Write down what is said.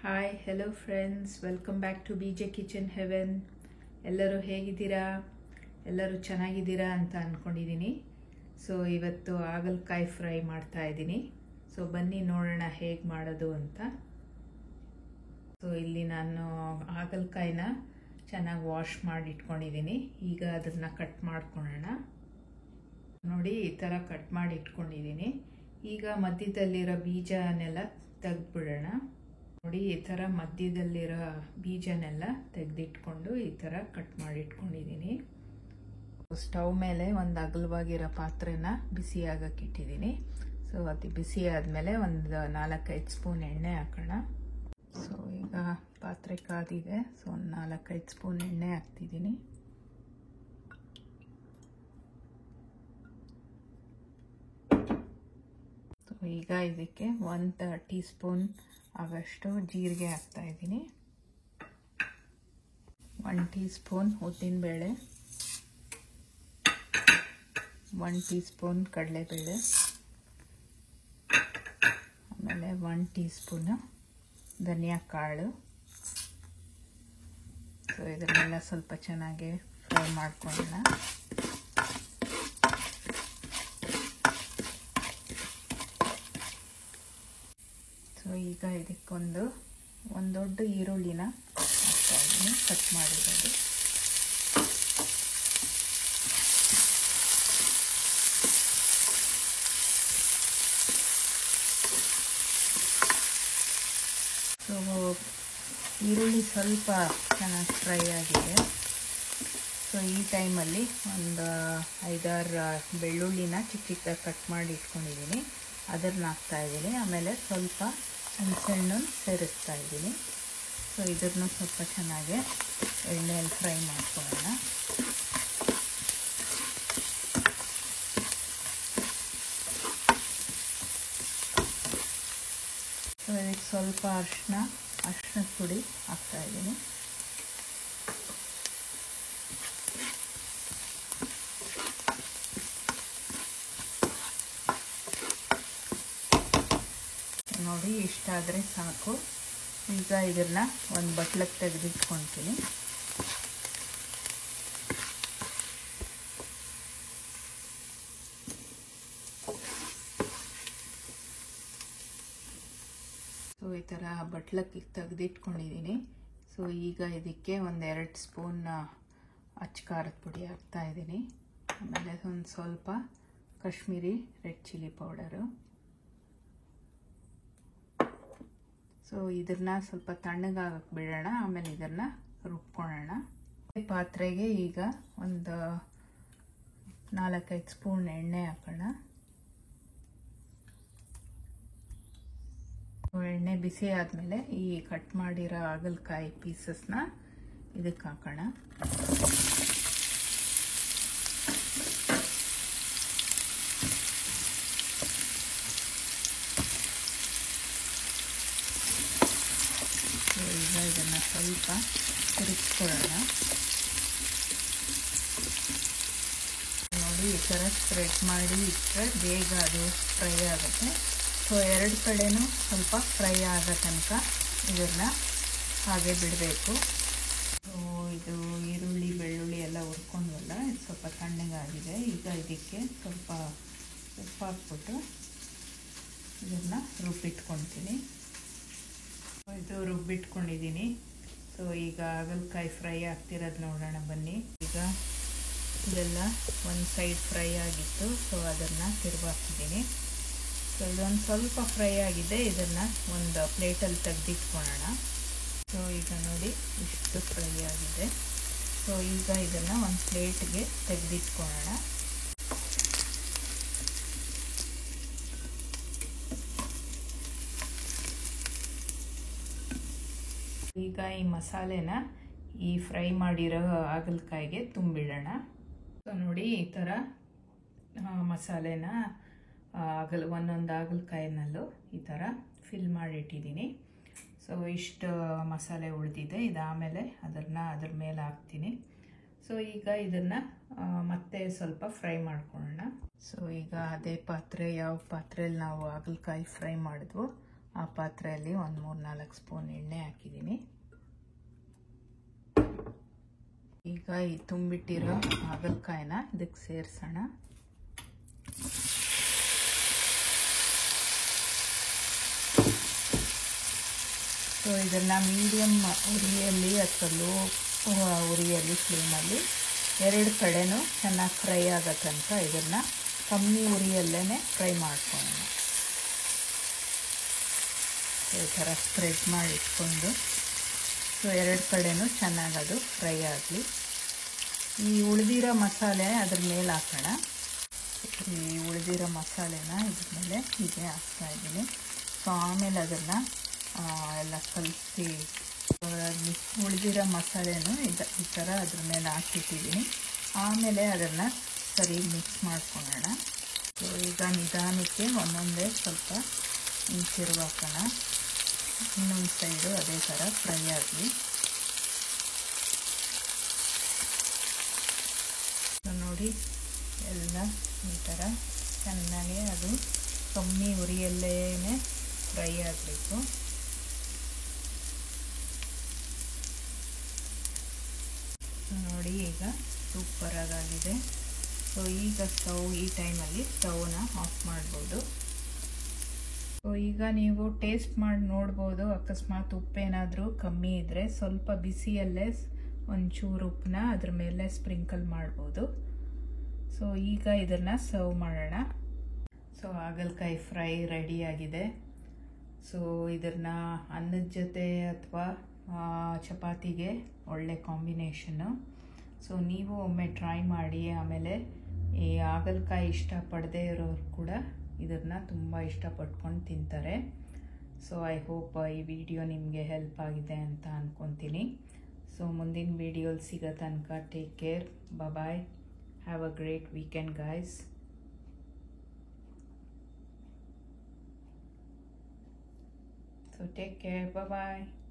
Hi hello friends, welcome back to BJ kitchen heaven. ಎಲ್ಲರೂ ಹೇಗಿದ್ದೀರಾ? ಎಲ್ಲರೂ ಚೆನ್ನಾಗಿದ್ದೀರಾ ಅಂತ ಅಂದ್ಕೊಂಡಿದ್ದೀನಿ. ಸೊ ಇವತ್ತು ಹಾಗಲಕಾಯಿ ಫ್ರೈ ಮಾಡ್ತಾ ಇದ್ದೀನಿ. ಸೊ ಬನ್ನಿ ನೋಡೋಣ ಹೇಗೆ ಮಾಡೋದು ಅಂತ. ಸೊ ಇಲ್ಲಿ ನಾನು ಹಾಗಲಕಾಯಿನ ಚೆನ್ನಾಗಿ ವಾಶ್ ಮಾಡಿ ಇಟ್ಕೊಂಡಿದ್ದೀನಿ. ಈಗ ಅದನ್ನು ಕಟ್ ಮಾಡ್ಕೊಳ್ಳೋಣ. ನೋಡಿ, ಈ ಥರ ಕಟ್ ಮಾಡಿ ಇಟ್ಕೊಂಡಿದ್ದೀನಿ. ಈಗ ಮಧ್ಯದಲ್ಲಿರೋ ಬೀಜನೆಲ್ಲ ತೆಗೆದ್ಬಿಡೋಣ. ನೋಡಿ, ಈ ಥರ ಮಧ್ಯದಲ್ಲಿರೋ ಬೀಜನೆಲ್ಲ ತೆಗೆದಿಟ್ಕೊಂಡು ಈ ಥರ ಕಟ್ ಮಾಡಿ ಇಟ್ಕೊಂಡಿದ್ದೀನಿ. ಸ್ಟವ್ ಮೇಲೆ ಒಂದು ಅಗಲವಾಗಿರೋ ಪಾತ್ರೆನ ಬಿಸಿ ಆಗಕ್ಕೆ ಇಟ್ಟಿದ್ದೀನಿ. ಸೊ ಅದು ಬಿಸಿ ಆದಮೇಲೆ ಒಂದು 4-5 ಸ್ಪೂನ್ ಎಣ್ಣೆ ಹಾಕೋಣ. ಸೊ ಈಗ ಪಾತ್ರೆ ಕಾದಿದೆ. ಸೊ ಒಂದು 4-5 ಸ್ಪೂನ್ ಎಣ್ಣೆ ಹಾಕ್ತಿದ್ದೀನಿ. ಸೊ ಈಗ ಇದಕ್ಕೆ 1 ಟೀ ಸ್ಪೂನ್ ಆಗಷ್ಟು ಜೀರಿಗೆ ಹಾಕ್ತಾ ಇದ್ದೀನಿ. 1 ಟೀ ಸ್ಪೂನ್ ಉದ್ದಿನಬೇಳೆ, 1 ಟೀ ಸ್ಪೂನ್ ಕಡಲೆಬೇಳೆ, ಆಮೇಲೆ 1 ಟೀ ಸ್ಪೂನ್ ಧನಿಯಾ ಕಾಳು. ಸೊ ಇದನ್ನೆಲ್ಲ ಸ್ವಲ್ಪ ಚೆನ್ನಾಗಿ ಫ್ರೈ ಮಾಡ್ಕೊಳ್ಳೋಣ. ಸೊ ಈಗ ಇದಕ್ಕೊಂದು ದೊಡ್ಡ ಈರುಳ್ಳಿನ ಹಾಕ್ತಾ ಇದ್ದೀನಿ, ಕಟ್ ಮಾಡಿರೋದು. ಸೊ ಈರುಳ್ಳಿ ಸ್ವಲ್ಪ ಚೆನ್ನಾಗಿ ಫ್ರೈ ಆಗಿದೆ. ಸೊ ಈ ಟೈಮಲ್ಲಿ ಒಂದು 5-6 ಬೆಳ್ಳುಳ್ಳಿನ ಚಿಕ್ಕ ಚಿಕ್ಕದಾಗಿ ಕಟ್ ಮಾಡಿ ಇಟ್ಕೊಂಡಿದ್ದೀನಿ, ಅದನ್ನು ಹಾಕ್ತಾ ಇದ್ದೀನಿ. ಆಮೇಲೆ ಸ್ವಲ್ಪ ಹಣ್ಣು ಸೇರಿಸ್ತಾ ಇದ್ದೀನಿ. ಸೊ ಇದನ್ನು ಸ್ವಲ್ಪ ಚೆನ್ನಾಗಿ ಎಣ್ಣೆಯಲ್ಲಿ ಫ್ರೈ ಮಾಡ್ಕೊಳ್ಳೋಣ. ಸೊ ಇದಕ್ಕೆ ಸ್ವಲ್ಪ ಅರಿಶಿನ ಪುಡಿ ಹಾಕ್ತಾ ಇದ್ದೀನಿ. ನೋಡಿ, ಇಷ್ಟಾದರೆ ಸಾಕು. ಈಗ ಇದನ್ನು ಒಂದು ಬಟ್ಲಕ್ಕೆ ತೆಗೆದಿಟ್ಕೊಳ್ತೀನಿ. ಸೊ ಈ ಥರ ಬಟ್ಲಕ್ಕೆ ತೆಗೆದಿಟ್ಕೊಂಡಿದ್ದೀನಿ. ಸೊ ಈಗ ಇದಕ್ಕೆ 1-2 ಸ್ಪೂನ್ ಅಚ್ಚ ಖಾರದ ಪುಡಿ ಹಾಕ್ತಾ ಇದ್ದೀನಿ. ಆಮೇಲೆ ಒಂದು ಸ್ವಲ್ಪ Kashmiri red chilli powder. So ಇದನ್ನ ಸ್ವಲ್ಪ ತಣ್ಣಗಾಗಕ್ಕೆ ಬಿಡೋಣ, ಆಮೇಲೆ ಇದನ್ನು ರುಬ್ಕೊಳ್ಳೋಣ. ಪಾತ್ರೆಗೆ ಈಗ ಒಂದು 4-5 ಸ್ಪೂನ್ ಎಣ್ಣೆ ಹಾಕೋಣ. ಎಣ್ಣೆ ಬಿಸಿ ಆದಮೇಲೆ ಈ ಕಟ್ ಮಾಡಿರೋ ಹಾಗಲಕಾಯಿ ಪೀಸಸ್ನ ಇದಕ್ಕೆ ಹಾಕೋಣ. ಈಗ ಇದನ್ನು ಸ್ವಲ್ಪ ತಿರುಗಿಸ್ಕೊಳ್ಳೋಣ. ನೋಡಿ, ಈ ಥರ ಸ್ಪ್ರೆಡ್ ಮಾಡಿ ಇಟ್ಟರೆ ಬೇಗ ಅದು ಫ್ರೈ ಆಗುತ್ತೆ. ಸೊ 2 ಕಡೆನೂ ಸ್ವಲ್ಪ ಫ್ರೈ ಆಗೋ ತನಕ ಇದನ್ನು ಹಾಗೆ ಬಿಡಬೇಕು. ಸೊ ಇದು ಈರುಳ್ಳಿ ಬೆಳ್ಳುಳ್ಳಿ ಎಲ್ಲ ಹುರ್ಕೊಂಡ್ವಲ್ಲ, ಇದು ಸ್ವಲ್ಪ ತಣ್ಣಗಾಗಿದೆ. ಈಗ ಇದಕ್ಕೆ ಸ್ವಲ್ಪ ಉಪ್ಪು ಹಾಕ್ಬಿಟ್ಟು ಇದನ್ನು ರುಬ್ಬಿಟ್ಕೊಳ್ತೀನಿ. ಇದು ರುಬ್ಬಿಟ್ಕೊಂಡಿದ್ದೀನಿ. ಸೊ ಈಗ ಹಾಗಲಕಾಯಿ ಫ್ರೈ ಆಗ್ತಿರೋದು ನೋಡೋಣ ಬನ್ನಿ. ಈಗ ಇದೆಲ್ಲ ಒಂದು ಸೈಡ್ ಫ್ರೈ ಆಗಿತ್ತು. ಸೊ ಅದನ್ನು ತಿರುಗಾಕ್ತಿದ್ದೀನಿ. ಸೊ ಇದೊಂದು ಸ್ವಲ್ಪ ಫ್ರೈ ಆಗಿದೆ. ಇದನ್ನು ಒಂದು ಪ್ಲೇಟಲ್ಲಿ ತೆಗೆದಿಟ್ಕೊಳ್ಳೋಣ. ಸೊ ಈಗ ನೋಡಿ, ಇಷ್ಟು ಫ್ರೈ ಆಗಿದೆ. ಸೊ ಈಗ ಇದನ್ನು ಒಂದು ಪ್ಲೇಟ್ಗೆ ತೆಗೆದಿಟ್ಕೊಳ್ಳೋಣ. ಈಗ ಈ ಮಸಾಲೆನ ಈ ಫ್ರೈ ಮಾಡಿರೋ ಹಾಗಲಕಾಯಿಗೆ ತುಂಬಿಡೋಣ. ಸೊ ನೋಡಿ, ಈ ಥರ ಮಸಾಲೆನ ಒಂದೊಂದು ಹಾಗಲಕಾಯಿನಲ್ಲೂ ಈ ಥರ ಫಿಲ್ ಮಾಡಿಟ್ಟಿದ್ದೀನಿ. ಸೊ ಇಷ್ಟು ಮಸಾಲೆ ಉಳಿದಿದೆ. ಇದಾದಮೇಲೆ ಅದ್ರ ಮೇಲೆ ಹಾಕ್ತೀನಿ. ಸೊ ಈಗ ಇದನ್ನು ಮತ್ತೆ ಸ್ವಲ್ಪ ಫ್ರೈ ಮಾಡ್ಕೊಳ್ಳೋಣ. ಸೊ ಈಗ ಅದೇ ಪಾತ್ರೆ, ಯಾವ ಪಾತ್ರೆಯಲ್ಲಿ ನಾವು ಹಾಗಲಕಾಯಿ ಫ್ರೈ ಮಾಡಿದ್ವೋ ಆ ಪಾತ್ರೆಯಲ್ಲಿ ಒಂದು 3-4 ಸ್ಪೂನ್ ಎಣ್ಣೆ ಹಾಕಿದ್ದೀನಿ. ಈಗ ಈ ತುಂಬಿಟ್ಟಿರೋ ಹಾಗಲಕಾಯಿನ ಇದಕ್ಕೆ ಸೇರಿಸೋಣ. ಸೊ ಇದನ್ನು ಮೀಡಿಯಮ್ ಉರಿಯಲ್ಲಿ ಅಥವಾ ಲೋ ಉರಿಯಲ್ಲಿ ಫ್ಲೇಮಲ್ಲಿ 2 ಕಡೆನೂ ಚೆನ್ನಾಗಿ ಫ್ರೈ ಆಗೋ ತನಕ ಇದನ್ನು ಕಮ್ಮಿ ಉರಿಯಲ್ಲೇ ಫ್ರೈ ಮಾಡ್ಕೊಳ್ಳೋಣ. ಈ ಥರ ಸ್ಪ್ರೆಡ್ ಮಾಡಿ ಇಟ್ಕೊಂಡು ಸೊ 2 ಕಡೆನೂ ಚೆನ್ನಾಗಿ ಅದು ಫ್ರೈ ಆಗಲಿ. ಈ ಉಳಿದಿರೋ ಮಸಾಲೆ ಅದ್ರ ಮೇಲೆ ಹಾಕೋಣ. ಈ ಉಳಿದಿರೋ ಮಸಾಲೆನ ಇದ್ರ ಮೇಲೆ ಹೀಗೆ ಹಾಕ್ತಾಯಿದ್ದೀನಿ. ಸೊ ಆಮೇಲೆ ಅದನ್ನು ಎಲ್ಲ ಕಲಿಸಿ ಉಳಿದಿರೋ ಮಸಾಲೆನೂ ಈ ಥರ ಅದ್ರ ಮೇಲೆ ಹಾಕಿಟ್ಟಿದ್ದೀನಿ. ಆಮೇಲೆ ಅದನ್ನು ಸರಿ ಮಿಕ್ಸ್ ಮಾಡ್ಕೊಳ್ಳೋಣ. ಸೊ ಈಗ ನಿಧಾನಕ್ಕೆ ಒಂದೊಂದೇ ಸ್ವಲ್ಪ ತಿರುಗಿ ಹಾಕೋಣ. ಇನ್ನೊಂದು ಸೈಡು ಅದೇ ಥರ ಫ್ರೈ ಆಗಲಿ. ನೋಡಿ ಎಲ್ಲ ಈ ಥರ ಚೆನ್ನಾಗಿ ಅದು ಕಮ್ಮಿ ಉರಿಯಲ್ಲೇ ಫ್ರೈ ಆಗಬೇಕು. ನೋಡಿ ಈಗ ಸೂಪರಾಗಿದೆ. ಸೊ ಈಗ ಈ ಟೈಮಲ್ಲಿ ಸ್ಟವ್ನ ಆಫ್ ಮಾಡ್ಬೋದು. ಸೊ ಈಗ ನೀವು ಟೇಸ್ಟ್ ಮಾಡಿ ನೋಡ್ಬೋದು. ಅಕಸ್ಮಾತ್ ಉಪ್ಪೇನಾದರೂ ಕಮ್ಮಿ ಇದ್ದರೆ ಸ್ವಲ್ಪ ಬಿಸಿಯಲ್ಲೇ ಒಂಚೂರು ಉಪ್ಪನ್ನ ಅದ್ರ ಮೇಲೆ ಸ್ಪ್ರಿಂಕಲ್ ಮಾಡ್ಬೋದು. ಸೊ ಈಗ ಇದನ್ನು ಸರ್ವ್ ಮಾಡೋಣ. ಸೊ ಹಾಗಲಕಾಯಿ ಫ್ರೈ ರೆಡಿಯಾಗಿದೆ. ಸೊ ಇದನ್ನು ಅನ್ನದ ಜೊತೆ ಅಥವಾ ಚಪಾತಿಗೆ ಒಳ್ಳೆ ಕಾಂಬಿನೇಷನ್ನು. ಸೊ ನೀವು ಒಮ್ಮೆ ಟ್ರೈ ಮಾಡಿ. ಆಮೇಲೆ ಈ ಹಾಗಲಕಾಯಿ ಇಷ್ಟಪಡದೇ ಇರೋರು ಕೂಡ ಇದನ್ನು ತುಂಬ ಇಷ್ಟಪಟ್ಕೊಂಡು ತಿಂತಾರೆ. ಸೊ ಐ ಹೋಪ್ ಈ ವಿಡಿಯೋ ನಿಮಗೆ ಹೆಲ್ಪ್ ಆಗಿದೆ ಅಂತ ಅಂದ್ಕೊತೀನಿ. ಸೊ ಮುಂದಿನ ವಿಡಿಯೋಲಿ ಸಿಗೋ ತನಕ take care. Bye. Have a great weekend guys. So take care. Bye bye.